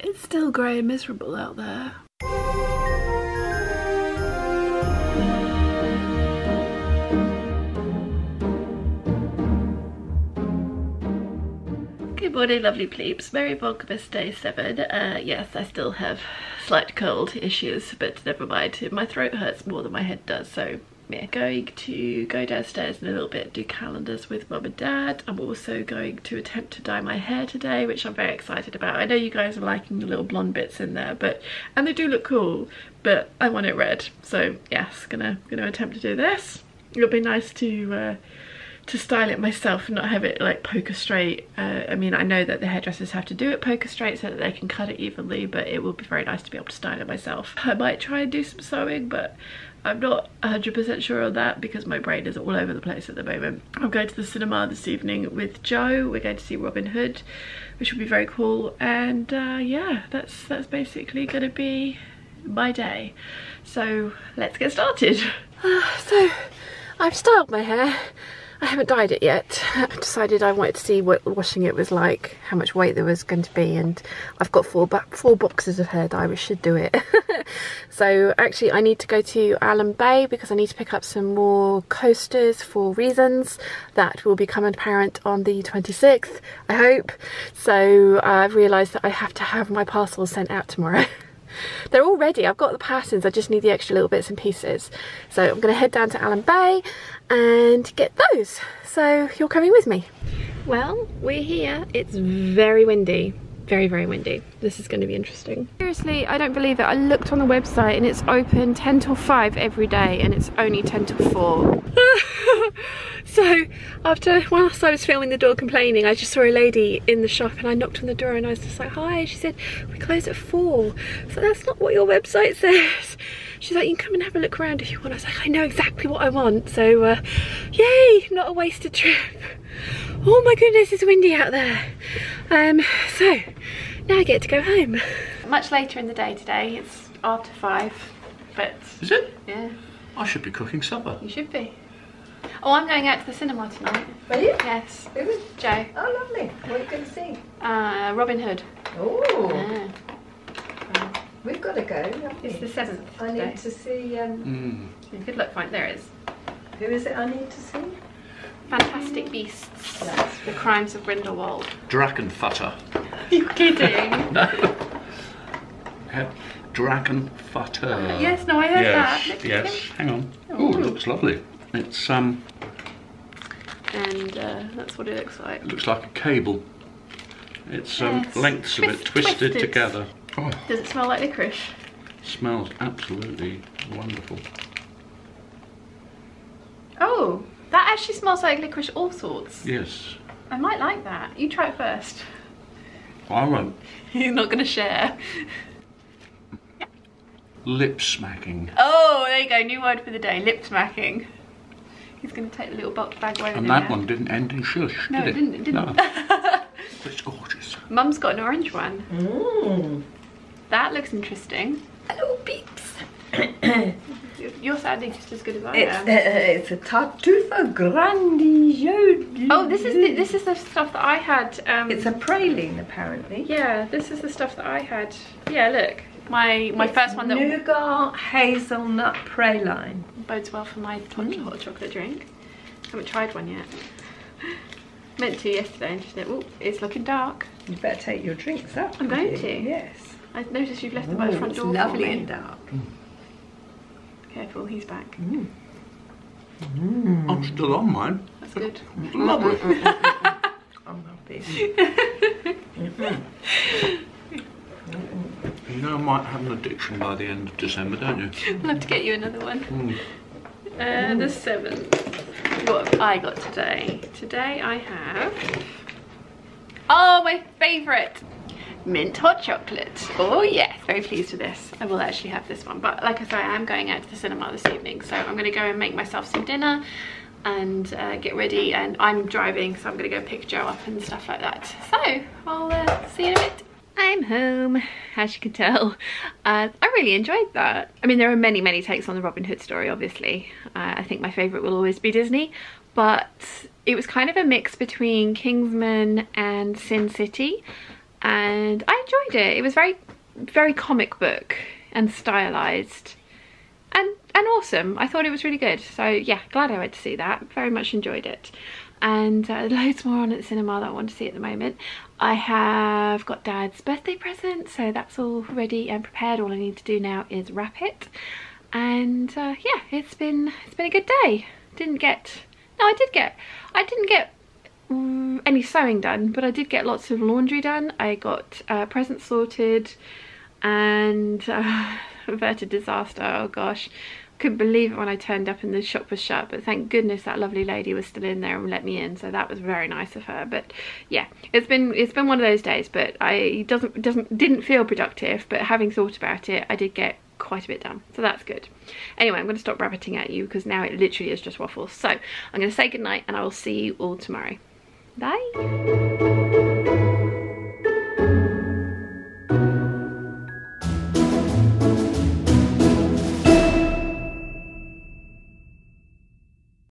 It's still grey and miserable out there. Good morning, lovely plebes. Merry Vlogmas Day 7. Yes, I still have slight cold issues, but never mind. My throat hurts more than my head does, so yeah. Going to go downstairs in a little bit, do calendars with mum and dad. I'm also going to attempt to dye my hair today, which I'm very excited about. I know you guys are liking the little blonde bits in there, and they do look cool, but I want it red. So yes, gonna attempt to do this. It'll be nice to style it myself and not have it like poker straight. I mean, I know that the hairdressers have to do it poker straight so that they can cut it evenly, but it will be very nice to be able to style it myself. I might try and do some sewing, but I'm not 100% sure on that because my brain is all over the place at the moment. I'm going to the cinema this evening with Joe. We're going to see Robin Hood, which will be very cool, and yeah, that's basically going to be my day. So let's get started. So I've styled my hair. I haven't dyed it yet. I've decided I wanted to see what washing it was like, how much weight there was going to be, and I've got four boxes of hair dye, which should do it. So actually I need to go to Allen Bay because I need to pick up some more coasters for reasons that will become apparent on the 26th, I hope. So I've realised that I have to have my parcels sent out tomorrow. They're all ready, I've got the patterns, I just need the extra little bits and pieces. So I'm going to head down to Allen Bay and get those. So you're coming with me? Well, we're here. It's very windy. Very, very windy. This is going to be interesting. Seriously, I don't believe it. I looked on the website and it's open 10 till 5 every day and it's only 10 till 4. So whilst I was filming the door complaining, I just saw a lady in the shop and I knocked on the door and I was just like, hi. She said, we close at 4. So that's not what your website says. She's like, you can come and have a look around if you want. I was like, I know exactly what I want. So yay, not a wasted trip. Oh my goodness, it's windy out there. So now I get to go home. Much later in the day today. It's after 5, but... Is it? Yeah. I should be cooking supper. You should be. Oh, I'm going out to the cinema tonight. Are you? Yes. Who is? Joe. Oh, lovely. What are you going to see? Robin Hood. Oh. Yeah. We've got to go, haven't we? It's the 7th. I need to see... Good luck, fine. There it is. Who is it I need to see? Fantastic Beasts. Yes. The Crimes of Grindelwald. Dragonfutter. Are you kidding? No. Dragonfutter. Yes, no, I heard that. Yes, hang on. Oh, it looks lovely. It's and that's what it looks like. It looks like a cable. It's Yes. lengths of it twisted together. Oh, Does it smell like licorice? smells absolutely wonderful. Oh, that actually smells like licorice all sorts. Yes. I might like that. You try it first. I won't. You're not going to share. Lip smacking. Oh, there you go. New word for the day. Lip smacking. He's going to take the little box bag away with him. And that one didn't end in shush, No, did it didn't. It didn't. No. It's gorgeous. Mum's got an orange one. Mmm. That looks interesting. Hello, peeps. You're sounding just as good as I It's, am. it's a tartuffe grandioso. Oh, this is the stuff that I had. It's a praline, apparently. Yeah, this is the stuff that I had. Yeah, look. My first one that nougat hazelnut praline. bodes well for my hot chocolate drink. Haven't tried one yet. Meant to yesterday and just said, oh, it's looking dark. You better take your drinks up. I'm going to. Yes. I noticed you've left them by the front door. It's lovely for me. and dark. Careful, he's back. I'm still on mine. That's good. It's lovely. I'm happy. You know I might have an addiction by the end of December, don't you? I'll have to get you another one. The 7th. What have I got today? Today I have... Oh, my favourite! Mint hot chocolate. Oh yes, very pleased with this. I will actually have this one. But like I say, I am going out to the cinema this evening. So I'm going to go and make myself some dinner and get ready. And I'm driving, so I'm going to go pick Joe up and stuff like that. So I'll see you in a bit. I'm home, as you can tell. I really enjoyed that. I mean, there are many, many takes on the Robin Hood story, obviously. I think my favourite will always be Disney. But it was kind of a mix between Kingsman and Sin City. and I enjoyed it. It was very comic book and stylized and awesome. I thought it was really good. So yeah, glad I went to see that. Very much enjoyed it. And loads more on at the cinema that I want to see at the moment. I have got Dad's birthday present, so that's all ready and prepared. All I need to do now is wrap it. And yeah, it's been a good day. I didn't get any sewing done, but I did get lots of laundry done. I got presents sorted, and averted disaster. Oh gosh, couldn't believe it when I turned up and the shop was shut, but thank goodness that lovely lady was still in there and let me in, so that was very nice of her. But yeah, it's been one of those days, but didn't feel productive, but having thought about it, I did get quite a bit done, so that's good. Anyway, I'm going to stop rabbiting at you because now it literally is just waffles. So I'm going to say goodnight and I will see you all tomorrow. Bye.